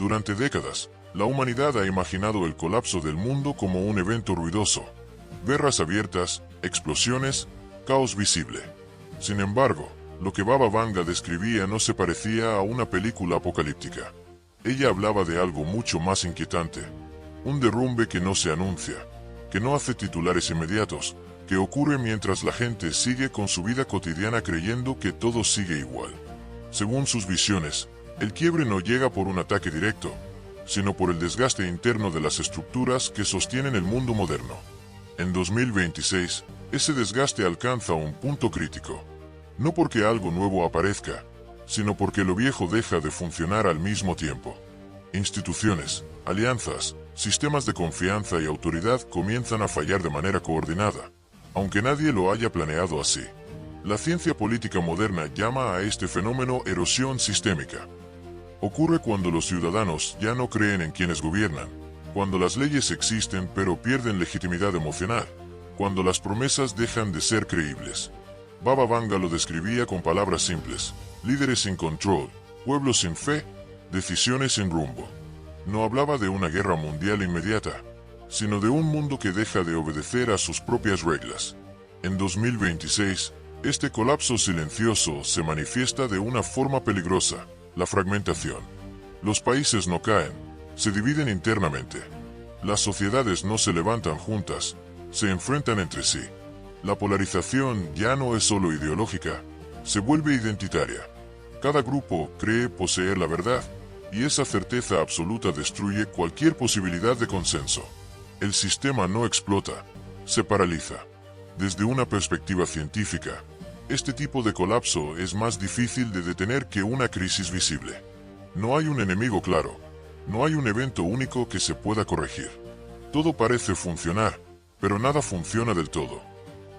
Durante décadas, la humanidad ha imaginado el colapso del mundo como un evento ruidoso. Guerras abiertas, explosiones, caos visible. Sin embargo, lo que Baba Vanga describía no se parecía a una película apocalíptica. Ella hablaba de algo mucho más inquietante. Un derrumbe que no se anuncia, que no hace titulares inmediatos, que ocurre mientras la gente sigue con su vida cotidiana creyendo que todo sigue igual. Según sus visiones, el quiebre no llega por un ataque directo, sino por el desgaste interno de las estructuras que sostienen el mundo moderno. En 2026, ese desgaste alcanza un punto crítico. No porque algo nuevo aparezca, sino porque lo viejo deja de funcionar al mismo tiempo. Instituciones, alianzas, sistemas de confianza y autoridad comienzan a fallar de manera coordinada, aunque nadie lo haya planeado así. La ciencia política moderna llama a este fenómeno erosión sistémica. Ocurre cuando los ciudadanos ya no creen en quienes gobiernan, cuando las leyes existen pero pierden legitimidad emocional, cuando las promesas dejan de ser creíbles. Baba Vanga lo describía con palabras simples: líderes sin control, pueblos sin fe, decisiones sin rumbo. No hablaba de una guerra mundial inmediata, sino de un mundo que deja de obedecer a sus propias reglas. En 2026, este colapso silencioso se manifiesta de una forma peligrosa: la fragmentación. Los países no caen, se dividen internamente. Las sociedades no se levantan juntas, se enfrentan entre sí. La polarización ya no es solo ideológica, se vuelve identitaria. Cada grupo cree poseer la verdad, y esa certeza absoluta destruye cualquier posibilidad de consenso. El sistema no explota, se paraliza. Desde una perspectiva científica, este tipo de colapso es más difícil de detener que una crisis visible. No hay un enemigo claro, no hay un evento único que se pueda corregir. Todo parece funcionar, pero nada funciona del todo.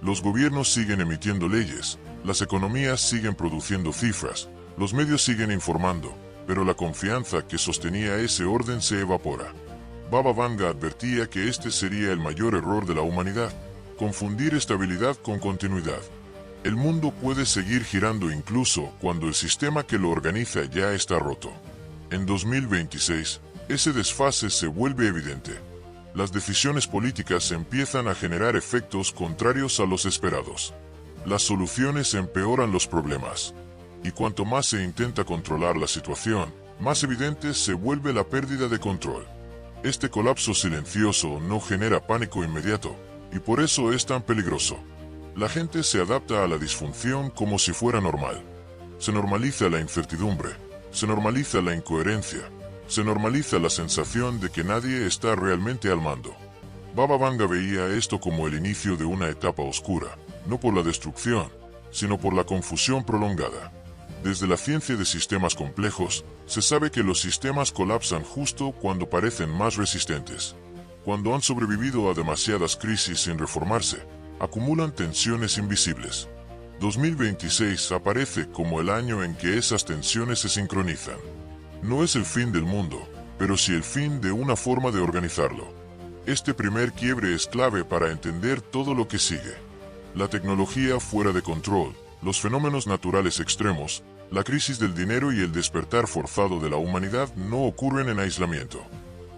Los gobiernos siguen emitiendo leyes, las economías siguen produciendo cifras, los medios siguen informando, pero la confianza que sostenía ese orden se evapora. Baba Vanga advertía que este sería el mayor error de la humanidad: confundir estabilidad con continuidad. El mundo puede seguir girando incluso cuando el sistema que lo organiza ya está roto. En 2026, ese desfase se vuelve evidente. Las decisiones políticas empiezan a generar efectos contrarios a los esperados. Las soluciones empeoran los problemas. Y cuanto más se intenta controlar la situación, más evidente se vuelve la pérdida de control. Este colapso silencioso no genera pánico inmediato, y por eso es tan peligroso. La gente se adapta a la disfunción como si fuera normal. Se normaliza la incertidumbre, se normaliza la incoherencia, se normaliza la sensación de que nadie está realmente al mando. Baba Vanga veía esto como el inicio de una etapa oscura, no por la destrucción, sino por la confusión prolongada. Desde la ciencia de sistemas complejos, se sabe que los sistemas colapsan justo cuando parecen más resistentes. Cuando han sobrevivido a demasiadas crisis sin reformarse, acumulan tensiones invisibles. 2026 aparece como el año en que esas tensiones se sincronizan. No es el fin del mundo, pero sí el fin de una forma de organizarlo. Este primer quiebre es clave para entender todo lo que sigue. La tecnología fuera de control, los fenómenos naturales extremos, la crisis del dinero y el despertar forzado de la humanidad no ocurren en aislamiento.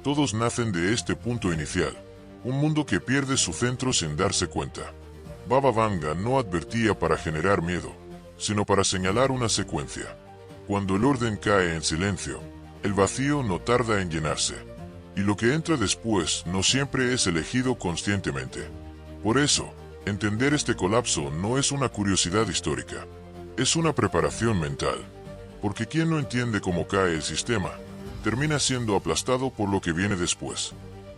Todos nacen de este punto inicial, un mundo que pierde su centro sin darse cuenta. Baba Vanga no advertía para generar miedo, sino para señalar una secuencia. Cuando el orden cae en silencio, el vacío no tarda en llenarse. Y lo que entra después no siempre es elegido conscientemente. Por eso, entender este colapso no es una curiosidad histórica. Es una preparación mental. Porque quien no entiende cómo cae el sistema, termina siendo aplastado por lo que viene después.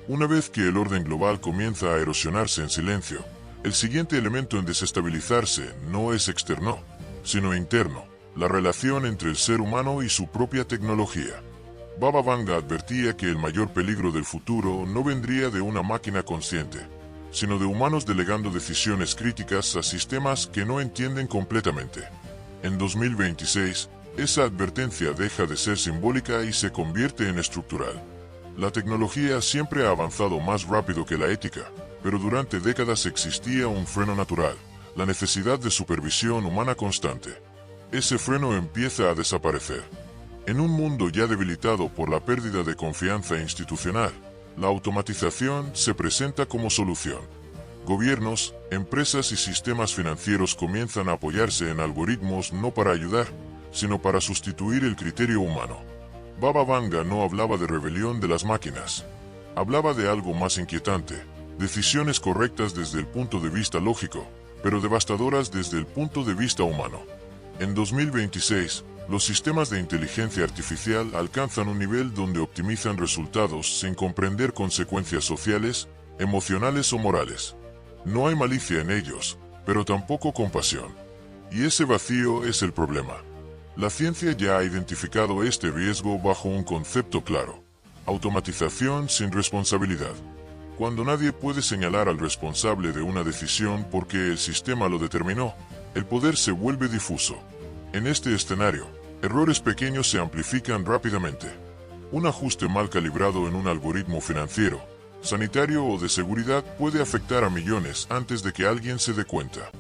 Una vez que el orden global comienza a erosionarse en silencio, el siguiente elemento en desestabilizarse no es externo, sino interno: la relación entre el ser humano y su propia tecnología. Baba Vanga advertía que el mayor peligro del futuro no vendría de una máquina consciente, sino de humanos delegando decisiones críticas a sistemas que no entienden completamente. En 2026, esa advertencia deja de ser simbólica y se convierte en estructural. La tecnología siempre ha avanzado más rápido que la ética, pero durante décadas existía un freno natural: la necesidad de supervisión humana constante. Ese freno empieza a desaparecer. En un mundo ya debilitado por la pérdida de confianza institucional, la automatización se presenta como solución. Gobiernos, empresas y sistemas financieros comienzan a apoyarse en algoritmos no para ayudar, sino para sustituir el criterio humano. Baba Vanga no hablaba de rebelión de las máquinas. Hablaba de algo más inquietante, decisiones correctas desde el punto de vista lógico, pero devastadoras desde el punto de vista humano. En 2026, los sistemas de inteligencia artificial alcanzan un nivel donde optimizan resultados sin comprender consecuencias sociales, emocionales o morales. No hay malicia en ellos, pero tampoco compasión. Y ese vacío es el problema. La ciencia ya ha identificado este riesgo bajo un concepto claro: automatización sin responsabilidad. Cuando nadie puede señalar al responsable de una decisión porque el sistema lo determinó, el poder se vuelve difuso. En este escenario, errores pequeños se amplifican rápidamente. Un ajuste mal calibrado en un algoritmo financiero, sanitario o de seguridad puede afectar a millones antes de que alguien se dé cuenta.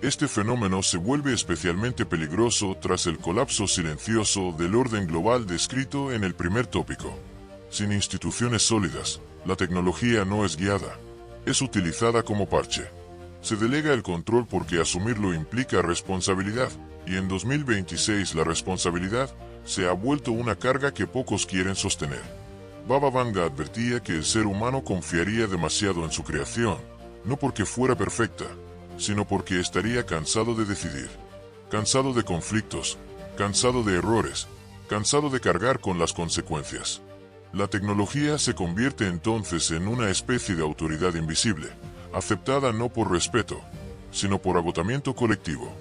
Este fenómeno se vuelve especialmente peligroso tras el colapso silencioso del orden global descrito en el primer tópico. Sin instituciones sólidas, la tecnología no es guiada, es utilizada como parche. Se delega el control porque asumirlo implica responsabilidad, y en 2026 la responsabilidad se ha vuelto una carga que pocos quieren sostener. Baba Vanga advertía que el ser humano confiaría demasiado en su creación, no porque fuera perfecta, sino porque estaría cansado de decidir, cansado de conflictos, cansado de errores, cansado de cargar con las consecuencias. La tecnología se convierte entonces en una especie de autoridad invisible, aceptada no por respeto, sino por agotamiento colectivo.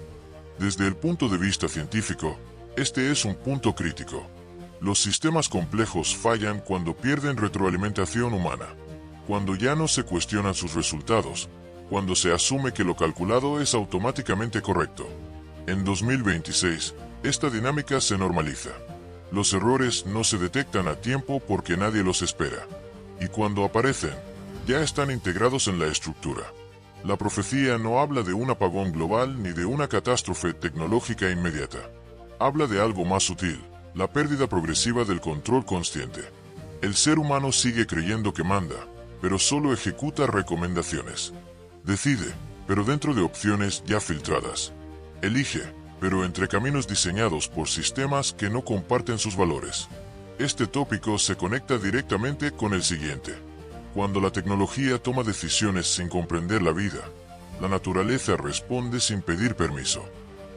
Desde el punto de vista científico, este es un punto crítico. Los sistemas complejos fallan cuando pierden retroalimentación humana, cuando ya no se cuestionan sus resultados, cuando se asume que lo calculado es automáticamente correcto. En 2026, esta dinámica se normaliza. Los errores no se detectan a tiempo porque nadie los espera. Y cuando aparecen, ya están integrados en la estructura. La profecía no habla de un apagón global ni de una catástrofe tecnológica inmediata. Habla de algo más sutil: la pérdida progresiva del control consciente. El ser humano sigue creyendo que manda, pero solo ejecuta recomendaciones. Decide, pero dentro de opciones ya filtradas. Elige, pero entre caminos diseñados por sistemas que no comparten sus valores. Este tópico se conecta directamente con el siguiente. Cuando la tecnología toma decisiones sin comprender la vida, la naturaleza responde sin pedir permiso.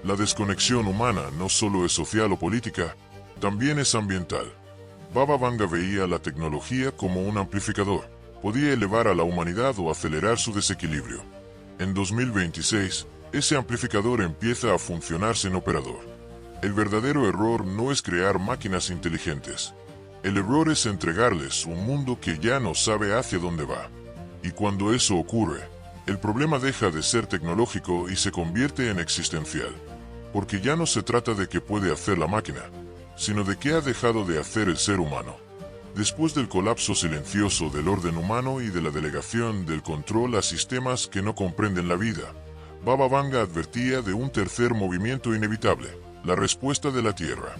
La desconexión humana no solo es social o política, también es ambiental. Baba Vanga veía la tecnología como un amplificador. Podía elevar a la humanidad o acelerar su desequilibrio. En 2026, ese amplificador empieza a funcionar sin operador. El verdadero error no es crear máquinas inteligentes. El error es entregarles un mundo que ya no sabe hacia dónde va. Y cuando eso ocurre, el problema deja de ser tecnológico y se convierte en existencial. Porque ya no se trata de qué puede hacer la máquina, sino de qué ha dejado de hacer el ser humano. Después del colapso silencioso del orden humano y de la delegación del control a sistemas que no comprenden la vida, Baba Vanga advertía de un tercer movimiento inevitable: la respuesta de la Tierra.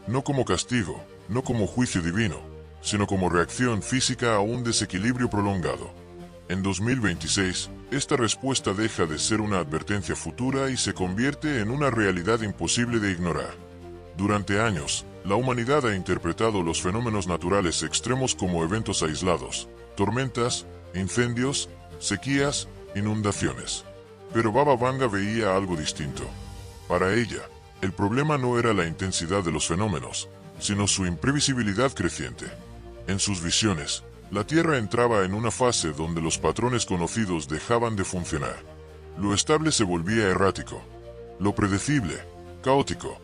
No como castigo, no como juicio divino, sino como reacción física a un desequilibrio prolongado. En 2026, esta respuesta deja de ser una advertencia futura y se convierte en una realidad imposible de ignorar. Durante años, la humanidad ha interpretado los fenómenos naturales extremos como eventos aislados: tormentas, incendios, sequías, inundaciones. Pero Baba Vanga veía algo distinto. Para ella, el problema no era la intensidad de los fenómenos, sino su imprevisibilidad creciente. En sus visiones, la Tierra entraba en una fase donde los patrones conocidos dejaban de funcionar. Lo estable se volvía errático, lo predecible, caótico.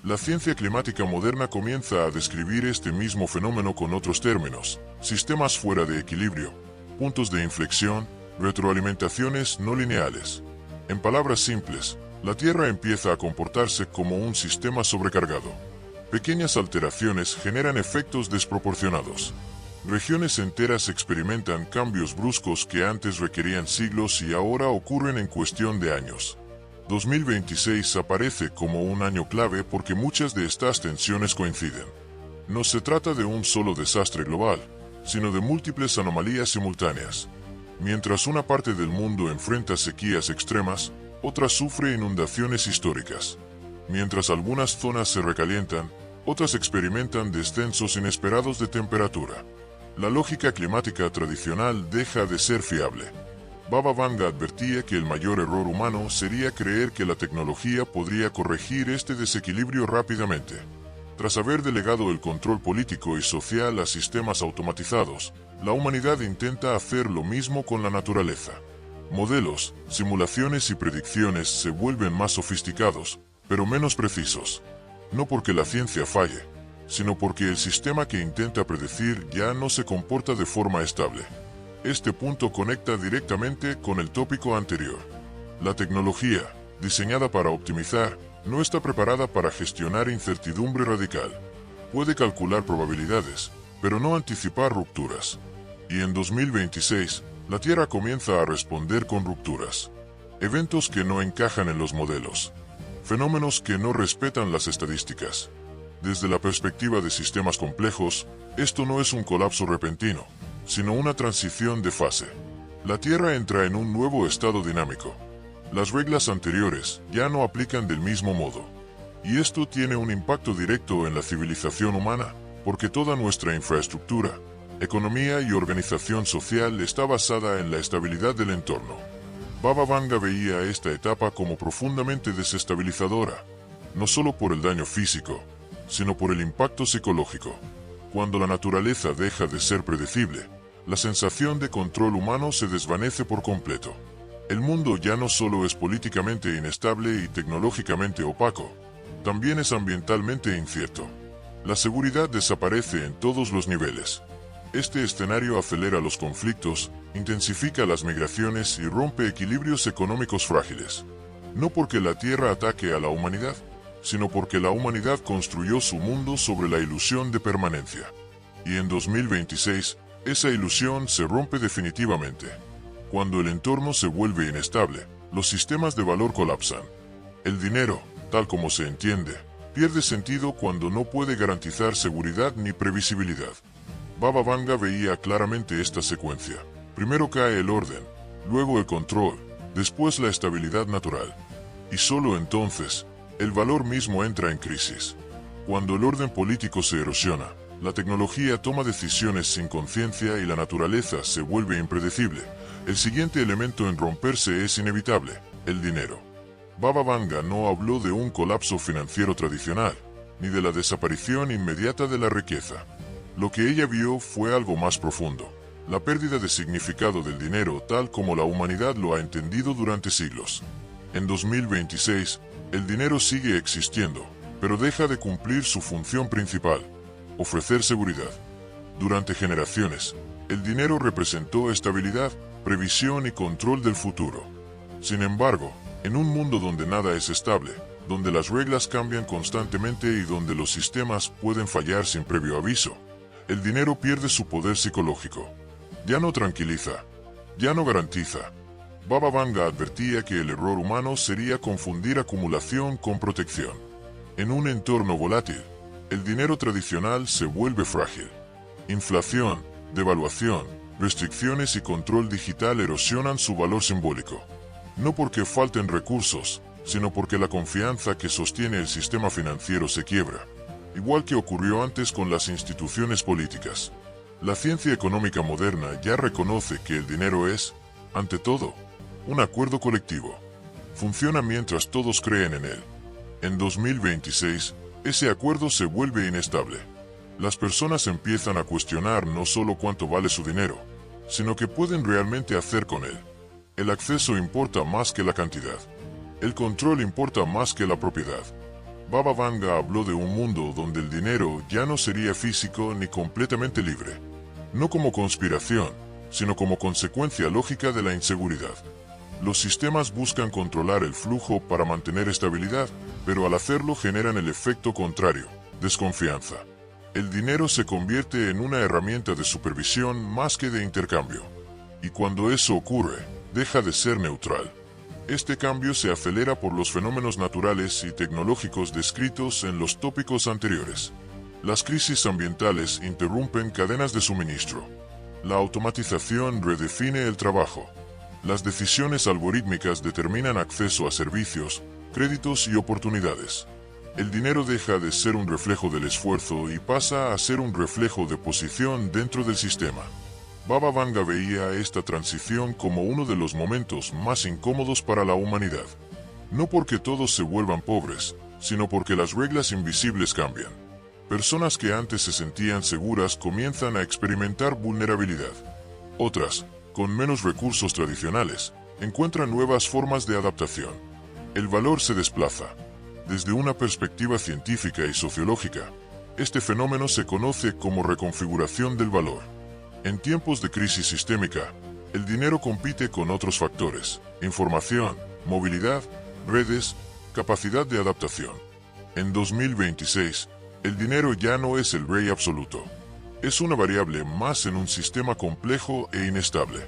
La ciencia climática moderna comienza a describir este mismo fenómeno con otros términos: sistemas fuera de equilibrio, puntos de inflexión, retroalimentaciones no lineales. En palabras simples, la Tierra empieza a comportarse como un sistema sobrecargado. Pequeñas alteraciones generan efectos desproporcionados. Regiones enteras experimentan cambios bruscos que antes requerían siglos y ahora ocurren en cuestión de años. 2026 aparece como un año clave porque muchas de estas tensiones coinciden. No se trata de un solo desastre global, sino de múltiples anomalías simultáneas. Mientras una parte del mundo enfrenta sequías extremas, otra sufre inundaciones históricas. Mientras algunas zonas se recalientan, otras experimentan descensos inesperados de temperatura. La lógica climática tradicional deja de ser fiable. Baba Vanga advertía que el mayor error humano sería creer que la tecnología podría corregir este desequilibrio rápidamente. Tras haber delegado el control político y social a sistemas automatizados, la humanidad intenta hacer lo mismo con la naturaleza. Modelos, simulaciones y predicciones se vuelven más sofisticados, pero menos precisos. No porque la ciencia falle, sino porque el sistema que intenta predecir ya no se comporta de forma estable. Este punto conecta directamente con el tópico anterior. La tecnología, diseñada para optimizar, no está preparada para gestionar incertidumbre radical. Puede calcular probabilidades, pero no anticipar rupturas. Y en 2026, la Tierra comienza a responder con rupturas. Eventos que no encajan en los modelos. Fenómenos que no respetan las estadísticas. Desde la perspectiva de sistemas complejos, esto no es un colapso repentino, sino una transición de fase. La Tierra entra en un nuevo estado dinámico. Las reglas anteriores ya no aplican del mismo modo. Y esto tiene un impacto directo en la civilización humana, porque toda nuestra infraestructura, economía y organización social está basada en la estabilidad del entorno. Baba Vanga veía esta etapa como profundamente desestabilizadora, no solo por el daño físico, sino por el impacto psicológico. Cuando la naturaleza deja de ser predecible, la sensación de control humano se desvanece por completo. El mundo ya no solo es políticamente inestable y tecnológicamente opaco, también es ambientalmente incierto. La seguridad desaparece en todos los niveles. Este escenario acelera los conflictos, intensifica las migraciones y rompe equilibrios económicos frágiles. No porque la Tierra ataque a la humanidad, sino porque la humanidad construyó su mundo sobre la ilusión de permanencia. Y en 2026, esa ilusión se rompe definitivamente. Cuando el entorno se vuelve inestable, los sistemas de valor colapsan. El dinero, tal como se entiende, pierde sentido cuando no puede garantizar seguridad ni previsibilidad. Baba Vanga veía claramente esta secuencia. Primero cae el orden, luego el control, después la estabilidad natural. Y solo entonces, el valor mismo entra en crisis. Cuando el orden político se erosiona, la tecnología toma decisiones sin conciencia y la naturaleza se vuelve impredecible, el siguiente elemento en romperse es inevitable: el dinero. Baba Vanga no habló de un colapso financiero tradicional, ni de la desaparición inmediata de la riqueza. Lo que ella vio fue algo más profundo: la pérdida de significado del dinero tal como la humanidad lo ha entendido durante siglos. En 2026, el dinero sigue existiendo, pero deja de cumplir su función principal: ofrecer seguridad. Durante generaciones, el dinero representó estabilidad, previsión y control del futuro. Sin embargo, en un mundo donde nada es estable, donde las reglas cambian constantemente y donde los sistemas pueden fallar sin previo aviso, el dinero pierde su poder psicológico. Ya no tranquiliza, ya no garantiza. Baba Vanga advertía que el error humano sería confundir acumulación con protección. En un entorno volátil, el dinero tradicional se vuelve frágil. Inflación, devaluación, restricciones y control digital erosionan su valor simbólico. No porque falten recursos, sino porque la confianza que sostiene el sistema financiero se quiebra. Igual que ocurrió antes con las instituciones políticas. La ciencia económica moderna ya reconoce que el dinero es, ante todo, un acuerdo colectivo. Funciona mientras todos creen en él. En 2026, ese acuerdo se vuelve inestable. Las personas empiezan a cuestionar no solo cuánto vale su dinero, sino qué pueden realmente hacer con él. El acceso importa más que la cantidad. El control importa más que la propiedad. Baba Vanga habló de un mundo donde el dinero ya no sería físico ni completamente libre. No como conspiración, sino como consecuencia lógica de la inseguridad. Los sistemas buscan controlar el flujo para mantener estabilidad, pero al hacerlo generan el efecto contrario: desconfianza. El dinero se convierte en una herramienta de supervisión más que de intercambio. Y cuando eso ocurre, deja de ser neutral. Este cambio se acelera por los fenómenos naturales y tecnológicos descritos en los tópicos anteriores. Las crisis ambientales interrumpen cadenas de suministro. La automatización redefine el trabajo. Las decisiones algorítmicas determinan acceso a servicios, créditos y oportunidades. El dinero deja de ser un reflejo del esfuerzo y pasa a ser un reflejo de posición dentro del sistema. Baba Vanga veía esta transición como uno de los momentos más incómodos para la humanidad. No porque todos se vuelvan pobres, sino porque las reglas invisibles cambian. Personas que antes se sentían seguras comienzan a experimentar vulnerabilidad. Otras, con menos recursos tradicionales, encuentran nuevas formas de adaptación. El valor se desplaza. Desde una perspectiva científica y sociológica, este fenómeno se conoce como reconfiguración del valor. En tiempos de crisis sistémica, el dinero compite con otros factores: información, movilidad, redes, capacidad de adaptación. En 2026, el dinero ya no es el rey absoluto. Es una variable más en un sistema complejo e inestable.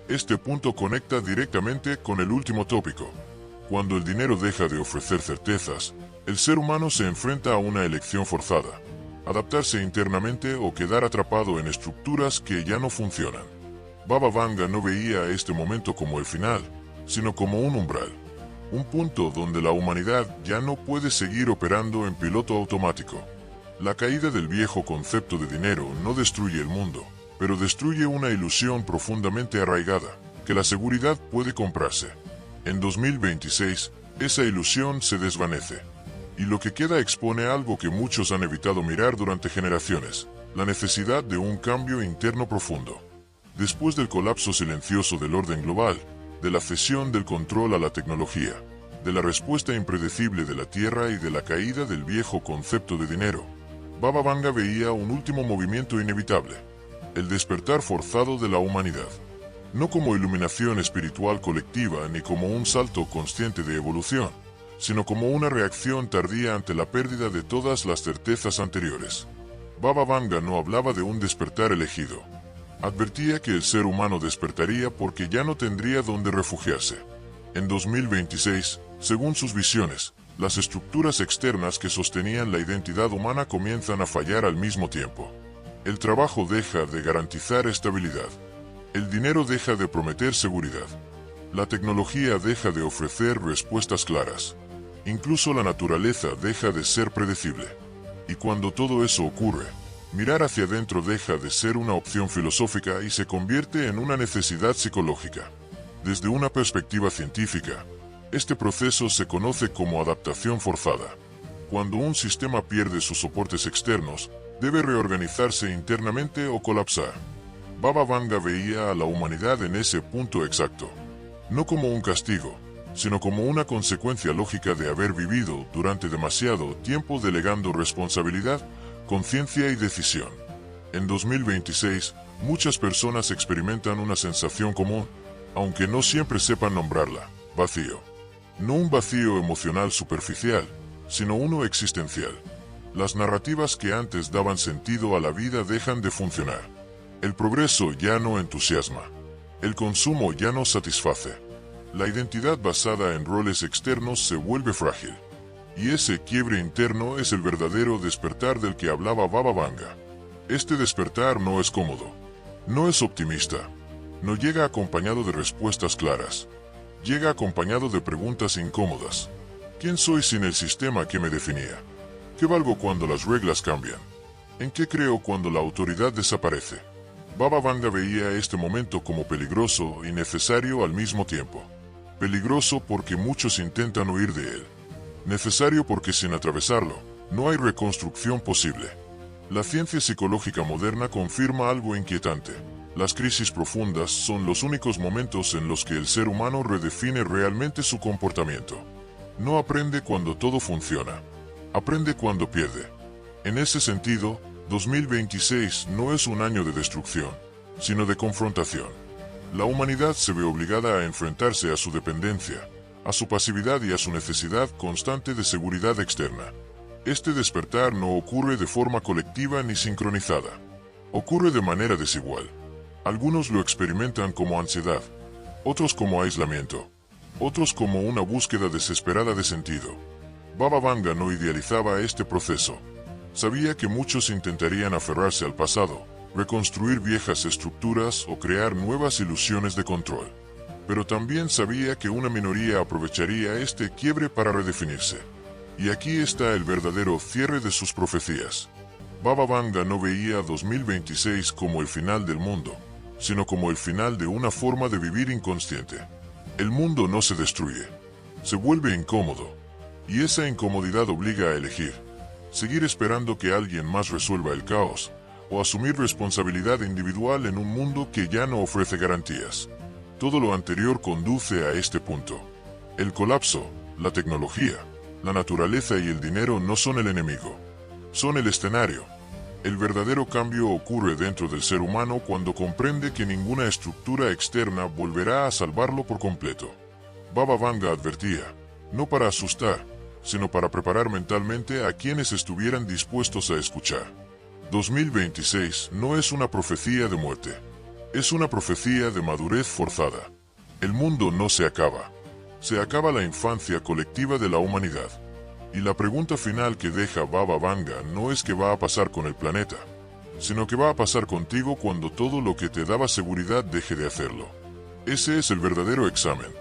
Este punto conecta directamente con el último tópico. Cuando el dinero deja de ofrecer certezas, el ser humano se enfrenta a una elección forzada: adaptarse internamente o quedar atrapado en estructuras que ya no funcionan. Baba Vanga no veía este momento como el final, sino como un umbral. Un punto donde la humanidad ya no puede seguir operando en piloto automático. La caída del viejo concepto de dinero no destruye el mundo, pero destruye una ilusión profundamente arraigada, que la seguridad puede comprarse. En 2026, esa ilusión se desvanece. Y lo que queda expone algo que muchos han evitado mirar durante generaciones: la necesidad de un cambio interno profundo. Después del colapso silencioso del orden global, de la cesión del control a la tecnología, de la respuesta impredecible de la Tierra y de la caída del viejo concepto de dinero, Baba Vanga veía un último movimiento inevitable: el despertar forzado de la humanidad. No como iluminación espiritual colectiva ni como un salto consciente de evolución, sino como una reacción tardía ante la pérdida de todas las certezas anteriores. Baba Vanga no hablaba de un despertar elegido. Advertía que el ser humano despertaría porque ya no tendría dónde refugiarse. En 2026, según sus visiones, las estructuras externas que sostenían la identidad humana comienzan a fallar al mismo tiempo. El trabajo deja de garantizar estabilidad. El dinero deja de prometer seguridad. La tecnología deja de ofrecer respuestas claras. Incluso la naturaleza deja de ser predecible. Y cuando todo eso ocurre, mirar hacia adentro deja de ser una opción filosófica y se convierte en una necesidad psicológica. Desde una perspectiva científica, este proceso se conoce como adaptación forzada. Cuando un sistema pierde sus soportes externos, debe reorganizarse internamente o colapsar. Baba Vanga veía a la humanidad en ese punto exacto. No como un castigo, sino como una consecuencia lógica de haber vivido durante demasiado tiempo delegando responsabilidad, conciencia y decisión. En 2026, muchas personas experimentan una sensación común, aunque no siempre sepan nombrarla: vacío. No un vacío emocional superficial, sino uno existencial. Las narrativas que antes daban sentido a la vida dejan de funcionar. El progreso ya no entusiasma. El consumo ya no satisface. La identidad basada en roles externos se vuelve frágil. Y ese quiebre interno es el verdadero despertar del que hablaba Baba Vanga. Este despertar no es cómodo. No es optimista. No llega acompañado de respuestas claras. Llega acompañado de preguntas incómodas. ¿Quién soy sin el sistema que me definía? ¿Qué valgo cuando las reglas cambian? ¿En qué creo cuando la autoridad desaparece? Baba Vanga veía este momento como peligroso y necesario al mismo tiempo. Peligroso porque muchos intentan huir de él. Necesario porque sin atravesarlo, no hay reconstrucción posible. La ciencia psicológica moderna confirma algo inquietante. Las crisis profundas son los únicos momentos en los que el ser humano redefine realmente su comportamiento. No aprende cuando todo funciona. Aprende cuando pierde. En ese sentido, 2026 no es un año de destrucción, sino de confrontación. La humanidad se ve obligada a enfrentarse a su dependencia, a su pasividad y a su necesidad constante de seguridad externa. Este despertar no ocurre de forma colectiva ni sincronizada. Ocurre de manera desigual. Algunos lo experimentan como ansiedad, otros como aislamiento, otros como una búsqueda desesperada de sentido. Baba Vanga no idealizaba este proceso. Sabía que muchos intentarían aferrarse al pasado, reconstruir viejas estructuras o crear nuevas ilusiones de control. Pero también sabía que una minoría aprovecharía este quiebre para redefinirse. Y aquí está el verdadero cierre de sus profecías. Baba Vanga no veía 2026 como el final del mundo, sino como el final de una forma de vivir inconsciente. El mundo no se destruye, se vuelve incómodo, y esa incomodidad obliga a elegir, seguir esperando que alguien más resuelva el caos, o asumir responsabilidad individual en un mundo que ya no ofrece garantías. Todo lo anterior conduce a este punto. El colapso, la tecnología, la naturaleza y el dinero no son el enemigo, son el escenario. El verdadero cambio ocurre dentro del ser humano cuando comprende que ninguna estructura externa volverá a salvarlo por completo. Baba Vanga advertía, no para asustar, sino para preparar mentalmente a quienes estuvieran dispuestos a escuchar. 2026 no es una profecía de muerte, es una profecía de madurez forzada. El mundo no se acaba, se acaba la infancia colectiva de la humanidad. Y la pregunta final que deja Baba Vanga no es qué va a pasar con el planeta, sino qué va a pasar contigo cuando todo lo que te daba seguridad deje de hacerlo. Ese es el verdadero examen.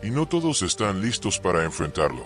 Y no todos están listos para enfrentarlo.